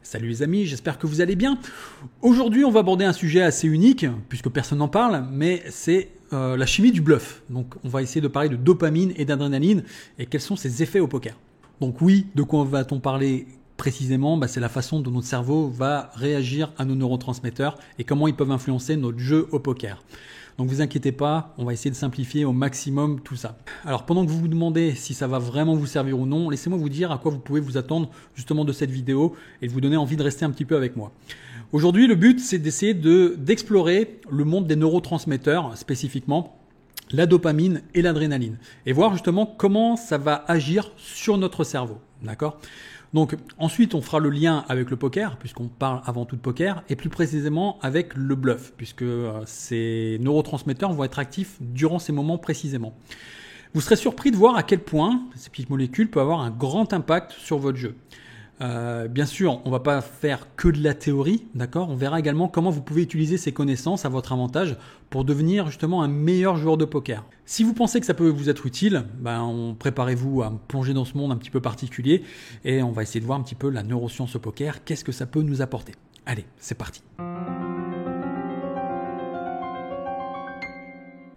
Salut les amis, j'espère que vous allez bien. Aujourd'hui, on va aborder un sujet assez unique, puisque personne n'en parle, mais c'est la chimie du bluff. Donc, on va essayer de parler de dopamine et d'adrénaline et quels sont ses effets au poker. Donc oui, de quoi va-t-on parler précisément? C'est la façon dont notre cerveau va réagir à nos neurotransmetteurs et comment ils peuvent influencer notre jeu au poker. Donc vous inquiétez pas, on va essayer de simplifier au maximum tout ça. Alors pendant que vous vous demandez si ça va vraiment vous servir ou non, laissez-moi vous dire à quoi vous pouvez vous attendre justement de cette vidéo et de vous donner envie de rester un petit peu avec moi. Aujourd'hui, le but, c'est d'essayer d'explorer le monde des neurotransmetteurs, spécifiquement la dopamine et l'adrénaline, et voir justement comment ça va agir sur notre cerveau. D'accord ? Donc ensuite, on fera le lien avec le poker, puisqu'on parle avant tout de poker, et plus précisément avec le bluff, puisque ces neurotransmetteurs vont être actifs durant ces moments précisément. Vous serez surpris de voir à quel point ces petites molécules peuvent avoir un grand impact sur votre jeu. Bien sûr, on ne va pas faire que de la théorie, d'accord ? On verra également comment vous pouvez utiliser ces connaissances à votre avantage pour devenir justement un meilleur joueur de poker. Si vous pensez que ça peut vous être utile, préparez-vous à plonger dans ce monde un petit peu particulier et on va essayer de voir un petit peu la neuroscience au poker, qu'est-ce que ça peut nous apporter. Allez, c'est parti.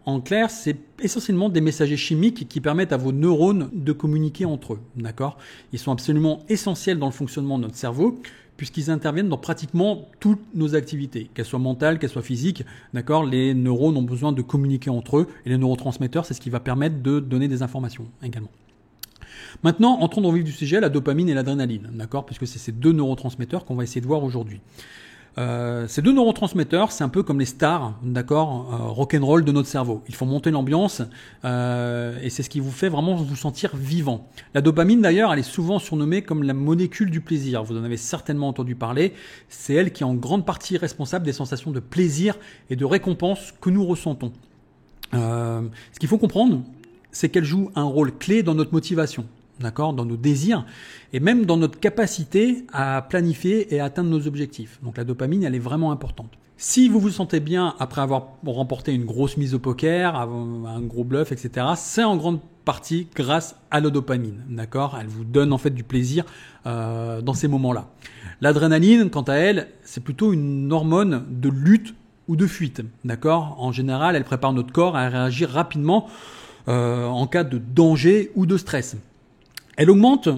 En clair, c'est essentiellement des messagers chimiques qui permettent à vos neurones de communiquer entre eux, d'accord ? Ils sont absolument essentiels dans le fonctionnement de notre cerveau, puisqu'ils interviennent dans pratiquement toutes nos activités, qu'elles soient mentales, qu'elles soient physiques, d'accord ? Les neurones ont besoin de communiquer entre eux, et les neurotransmetteurs, c'est ce qui va permettre de donner des informations également. Maintenant, entrons dans le vif du sujet, la dopamine et l'adrénaline, d'accord ? Puisque c'est ces deux neurotransmetteurs qu'on va essayer de voir aujourd'hui. Ces deux neurotransmetteurs, c'est un peu comme les stars, d'accord, rock'n'roll de notre cerveau. Ils font monter l'ambiance et c'est ce qui vous fait vraiment vous sentir vivant. La dopamine, d'ailleurs, elle est souvent surnommée comme la molécule du plaisir. Vous en avez certainement entendu parler. C'est elle qui est en grande partie responsable des sensations de plaisir et de récompense que nous ressentons. Ce qu'il faut comprendre, c'est qu'elle joue un rôle clé dans notre motivation. D'accord, dans nos désirs et même dans notre capacité à planifier et à atteindre nos objectifs. Donc la dopamine, elle est vraiment importante. Si vous vous sentez bien après avoir remporté une grosse mise au poker, un gros bluff, etc., c'est en grande partie grâce à la dopamine. D'accord, elle vous donne en fait du plaisir dans ces moments-là. L'adrénaline, quant à elle, c'est plutôt une hormone de lutte ou de fuite. D'accord, en général, elle prépare notre corps à réagir rapidement en cas de danger ou de stress. Elle augmente,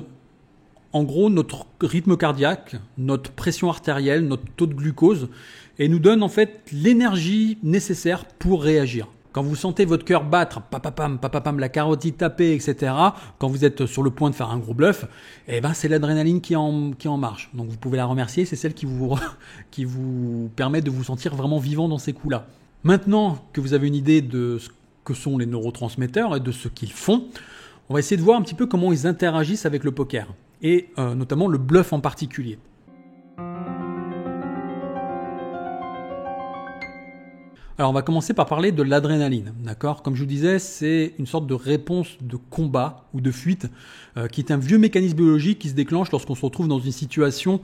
en gros, notre rythme cardiaque, notre pression artérielle, notre taux de glucose et nous donne en fait l'énergie nécessaire pour réagir. Quand vous sentez votre cœur battre, papapam, la carotide taper, etc., quand vous êtes sur le point de faire un gros bluff, c'est l'adrénaline qui est en marche. Donc vous pouvez la remercier, c'est celle qui vous permet de vous sentir vraiment vivant dans ces coups-là. Maintenant que vous avez une idée de ce que sont les neurotransmetteurs et de ce qu'ils font, on va essayer de voir un petit peu comment ils interagissent avec le poker, et notamment le bluff en particulier. Alors on va commencer par parler de l'adrénaline, d'accord ? Comme je vous disais, c'est une sorte de réponse de combat ou de fuite qui est un vieux mécanisme biologique qui se déclenche lorsqu'on se retrouve dans une situation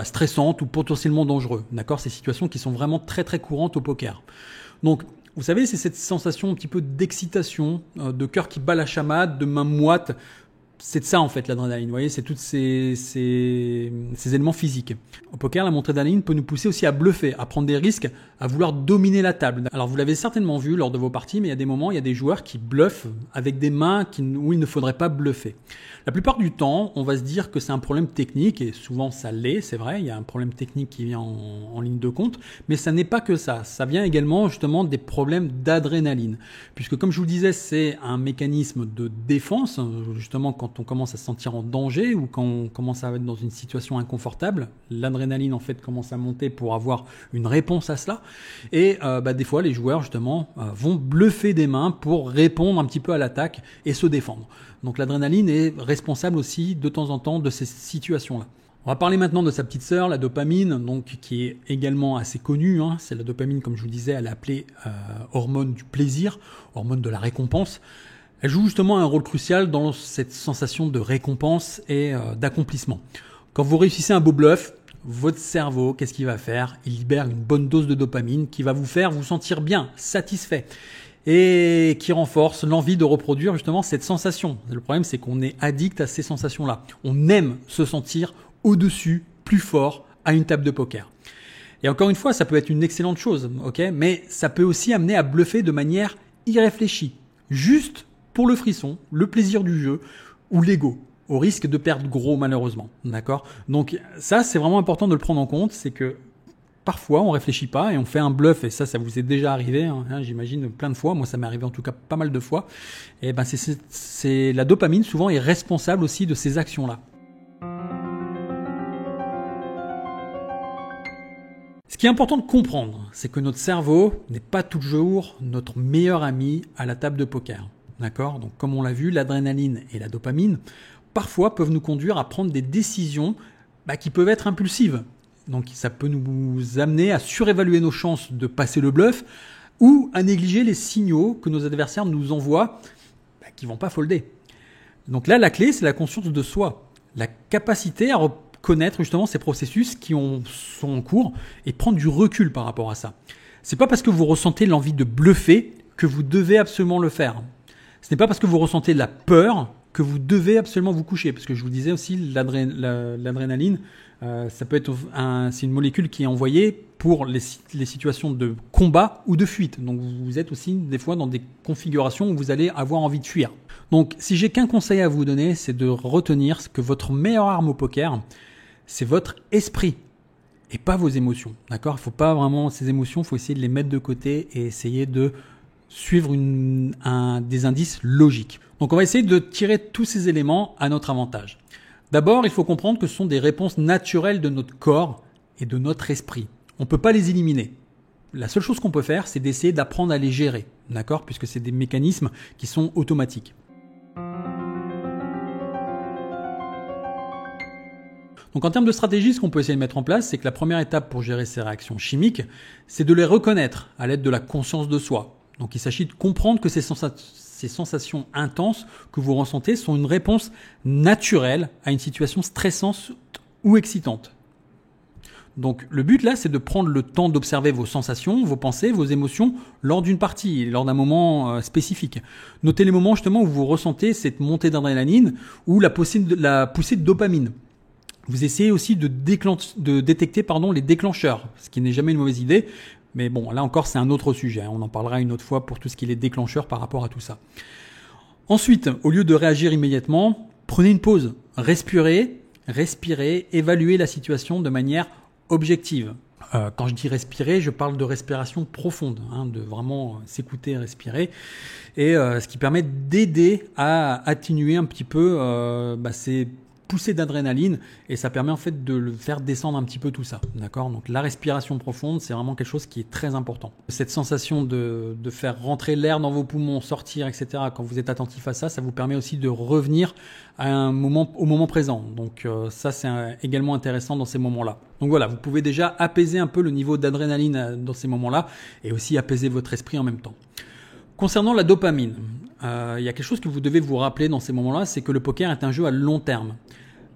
stressante ou potentiellement dangereuse, d'accord ? Ces situations qui sont vraiment très très courantes au poker. Donc vous savez, c'est cette sensation un petit peu d'excitation, de cœur qui bat la chamade, de main moite. C'est de ça en fait l'adrénaline, vous voyez, c'est tous ces éléments physiques. Au poker, la montée d'adrénaline peut nous pousser aussi à bluffer, à prendre des risques, à vouloir dominer la table. Alors vous l'avez certainement vu lors de vos parties, mais il y a des moments, il y a des joueurs qui bluffent avec des mains où il ne faudrait pas bluffer. La plupart du temps, on va se dire que c'est un problème technique, et souvent ça l'est, c'est vrai, il y a un problème technique qui vient en ligne de compte, mais ça n'est pas que ça. Ça vient également justement des problèmes d'adrénaline, puisque comme je vous le disais, c'est un mécanisme de défense, justement quand on commence à se sentir en danger ou quand on commence à être dans une situation inconfortable, l'adrénaline en fait commence à monter pour avoir une réponse à cela, et des fois les joueurs justement vont bluffer des mains pour répondre un petit peu à l'attaque et se défendre. Donc l'adrénaline est responsable aussi de temps en temps de ces situations-là. On va parler maintenant de sa petite sœur, la dopamine, donc qui est également assez connue. C'est la dopamine, comme je vous disais, elle est appelée hormone du plaisir, hormone de la récompense. Elle joue justement un rôle crucial dans cette sensation de récompense et d'accomplissement. Quand vous réussissez un beau bluff, votre cerveau, qu'est-ce qu'il va faire ? Il libère une bonne dose de dopamine qui va vous faire vous sentir bien, satisfait, et qui renforce l'envie de reproduire justement cette sensation. Le problème, c'est qu'on est addict à ces sensations-là. On aime se sentir au-dessus, plus fort à une table de poker. Et encore une fois, ça peut être une excellente chose, ok, mais ça peut aussi amener à bluffer de manière irréfléchie, juste pour le frisson, le plaisir du jeu ou l'ego, au risque de perdre gros malheureusement, d'accord. Donc ça, c'est vraiment important de le prendre en compte, c'est que parfois, on réfléchit pas et on fait un bluff, et ça vous est déjà arrivé, hein, j'imagine plein de fois. Moi, ça m'est arrivé en tout cas pas mal de fois. Et ben, c'est la dopamine souvent est responsable aussi de ces actions-là. Ce qui est important de comprendre, c'est que notre cerveau n'est pas toujours notre meilleur ami à la table de poker. D'accord ? Donc, comme on l'a vu, l'adrénaline et la dopamine, parfois, peuvent nous conduire à prendre des décisions qui peuvent être impulsives. Donc, ça peut nous amener à surévaluer nos chances de passer le bluff ou à négliger les signaux que nos adversaires nous envoient qui ne vont pas folder. Donc là, la clé, c'est la conscience de soi. La capacité à reconnaître justement ces processus sont en cours et prendre du recul par rapport à ça. C'est pas parce que vous ressentez l'envie de bluffer que vous devez absolument le faire. Ce n'est pas parce que vous ressentez de la peur que vous devez absolument vous coucher. Parce que je vous disais aussi, l'adrénaline, ça peut être c'est une molécule qui est envoyée pour les situations de combat ou de fuite. Donc vous êtes aussi des fois dans des configurations où vous allez avoir envie de fuir. Donc si j'ai qu'un conseil à vous donner, c'est de retenir que votre meilleure arme au poker, c'est votre esprit et pas vos émotions. D'accord ? Il ne faut pas vraiment ces émotions, il faut essayer de les mettre de côté et essayer de suivre des indices logiques. Donc on va essayer de tirer tous ces éléments à notre avantage. D'abord, il faut comprendre que ce sont des réponses naturelles de notre corps et de notre esprit. On ne peut pas les éliminer. La seule chose qu'on peut faire, c'est d'essayer d'apprendre à les gérer, d'accord ? Puisque c'est des mécanismes qui sont automatiques. Donc en termes de stratégie, ce qu'on peut essayer de mettre en place, c'est que la première étape pour gérer ces réactions chimiques, c'est de les reconnaître à l'aide de la conscience de soi. Donc il s'agit de comprendre que ces sensations intenses que vous ressentez sont une réponse naturelle à une situation stressante ou excitante. Donc le but là, c'est de prendre le temps d'observer vos sensations, vos pensées, vos émotions lors d'une partie, lors d'un moment spécifique. Notez les moments justement où vous ressentez cette montée d'adrénaline ou la poussée de dopamine. Vous essayez aussi de détecter les déclencheurs, ce qui n'est jamais une mauvaise idée. Mais bon, là encore, c'est un autre sujet. On en parlera une autre fois pour tout ce qui est les déclencheurs par rapport à tout ça. Ensuite, au lieu de réagir immédiatement, prenez une pause. Respirez, évaluez la situation de manière objective. Quand je dis respirer, je parle de respiration profonde, de vraiment s'écouter et respirer. Et ce qui permet d'aider à atténuer un petit peu ces poussée d'adrénaline et ça permet en fait de le faire descendre un petit peu tout ça, d'accord ? Donc la respiration profonde, c'est vraiment quelque chose qui est très important. Cette sensation de faire rentrer l'air dans vos poumons, sortir, etc. Quand vous êtes attentif à ça, ça vous permet aussi de revenir au moment présent. Donc ça, c'est également intéressant dans ces moments-là. Donc voilà, vous pouvez déjà apaiser un peu le niveau d'adrénaline dans ces moments-là et aussi apaiser votre esprit en même temps. Concernant la dopamine, il y a quelque chose que vous devez vous rappeler dans ces moments-là, c'est que le poker est un jeu à long terme.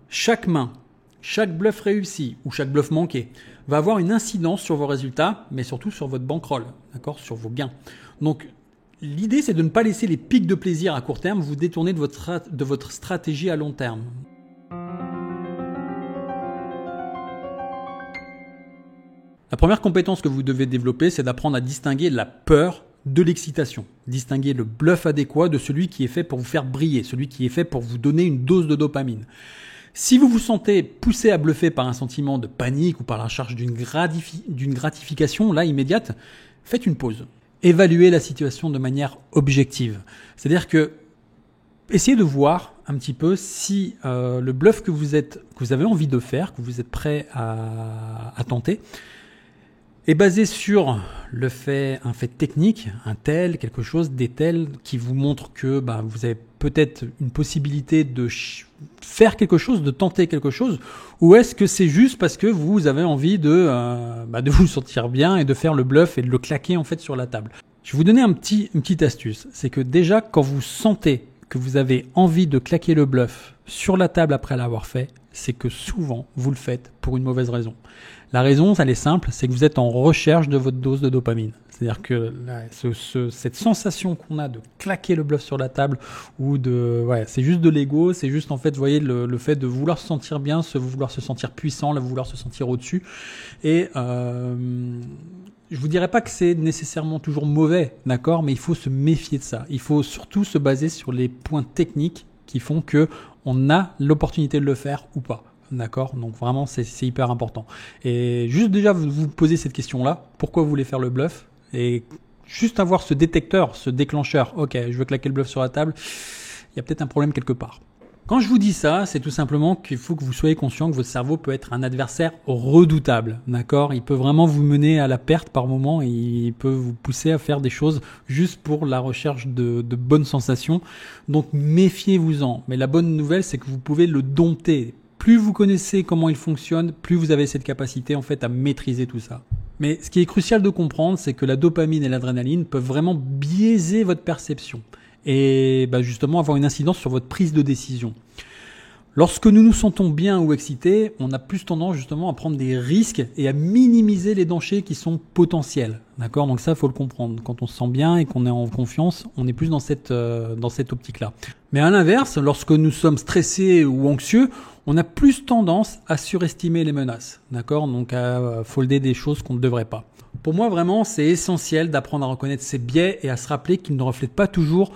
Chaque main, chaque bluff réussi ou chaque bluff manqué va avoir une incidence sur vos résultats, mais surtout sur votre bankroll, d'accord, sur vos gains. Donc l'idée, c'est de ne pas laisser les pics de plaisir à court terme vous détourner de votre stratégie à long terme. La première compétence que vous devez développer, c'est d'apprendre à distinguer la peur de l'excitation. Distinguer le bluff adéquat de celui qui est fait pour vous faire briller, celui qui est fait pour vous donner une dose de dopamine. Si vous vous sentez poussé à bluffer par un sentiment de panique ou par la recherche d'une gratification là immédiate, faites une pause. Évaluez la situation de manière objective. C'est-à-dire que essayez de voir un petit peu si le bluff que vous avez envie de faire, que vous êtes prêt à tenter, est basé sur un fait technique, quelque chose, des tels qui vous montre que vous avez peut-être une possibilité de faire quelque chose, de tenter quelque chose, ou est-ce que c'est juste parce que vous avez envie de vous sentir bien et de faire le bluff et de le claquer en fait sur la table. Je vais vous donner une petite astuce, c'est que déjà quand vous sentez que vous avez envie de claquer le bluff sur la table après l'avoir fait, c'est que souvent, vous le faites pour une mauvaise raison. La raison, elle est simple, c'est que vous êtes en recherche de votre dose de dopamine. C'est-à-dire que là, cette sensation qu'on a de claquer le bluff sur la table ou c'est juste de l'ego, c'est juste en fait, vous voyez, le fait de vouloir se sentir bien, vouloir se sentir puissant, vouloir se sentir au-dessus. Et je vous dirais pas que c'est nécessairement toujours mauvais, d'accord, mais il faut se méfier de ça. Il faut surtout se baser sur les points techniques qui font que on a l'opportunité de le faire ou pas. D'accord, donc vraiment c'est hyper important. Et juste déjà vous posez cette question-là, pourquoi vous voulez faire le bluff? Et juste avoir ce détecteur, ce déclencheur, ok, je veux claquer le bluff sur la table, il y a peut-être un problème quelque part. Quand je vous dis ça, c'est tout simplement qu'il faut que vous soyez conscient que votre cerveau peut être un adversaire redoutable, d'accord? Il peut vraiment vous mener à la perte par moment et il peut vous pousser à faire des choses juste pour la recherche de bonnes sensations. Donc méfiez-vous-en. Mais la bonne nouvelle, c'est que vous pouvez le dompter. Plus vous connaissez comment il fonctionne, plus vous avez cette capacité en fait à maîtriser tout ça. Mais ce qui est crucial de comprendre, c'est que la dopamine et l'adrénaline peuvent vraiment biaiser votre perception et justement avoir une incidence sur votre prise de décision. Lorsque nous nous sentons bien ou excités, on a plus tendance justement à prendre des risques et à minimiser les dangers qui sont potentiels. D'accord ? Donc ça, il faut le comprendre. Quand on se sent bien et qu'on est en confiance, on est plus dans cette optique-là. Mais à l'inverse, lorsque nous sommes stressés ou anxieux, on a plus tendance à surestimer les menaces. D'accord ? Donc à folder des choses qu'on ne devrait pas. Pour moi, vraiment, c'est essentiel d'apprendre à reconnaître ses biais et à se rappeler qu'ils ne reflètent pas toujours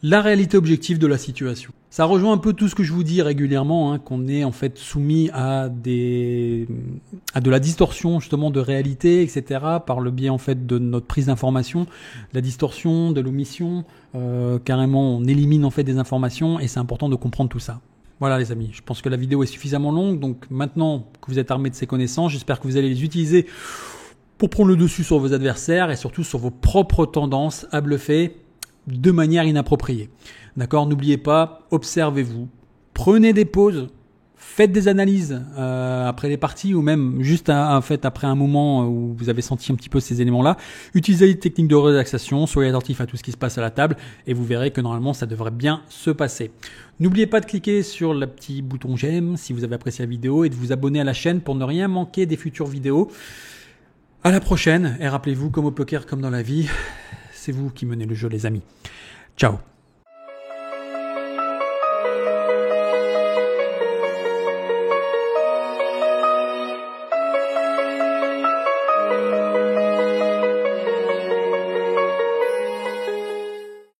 la réalité objective de la situation. Ça rejoint un peu tout ce que je vous dis régulièrement, qu'on est en fait soumis à de la distorsion justement de réalité, etc. par le biais en fait de notre prise d'information, la distorsion, de l'omission, carrément on élimine en fait des informations et c'est important de comprendre tout ça. Voilà les amis, je pense que la vidéo est suffisamment longue, donc maintenant que vous êtes armés de ces connaissances, j'espère que vous allez les utiliser pour prendre le dessus sur vos adversaires et surtout sur vos propres tendances à bluffer de manière inappropriée. D'accord ? N'oubliez pas, observez-vous, prenez des pauses, faites des analyses après les parties ou même juste après un moment où vous avez senti un petit peu ces éléments-là. Utilisez les techniques de relaxation, soyez attentifs à tout ce qui se passe à la table et vous verrez que normalement ça devrait bien se passer. N'oubliez pas de cliquer sur le petit bouton j'aime si vous avez apprécié la vidéo et de vous abonner à la chaîne pour ne rien manquer des futures vidéos. À la prochaine et rappelez-vous, comme au poker comme dans la vie, c'est vous qui menez le jeu les amis. Ciao.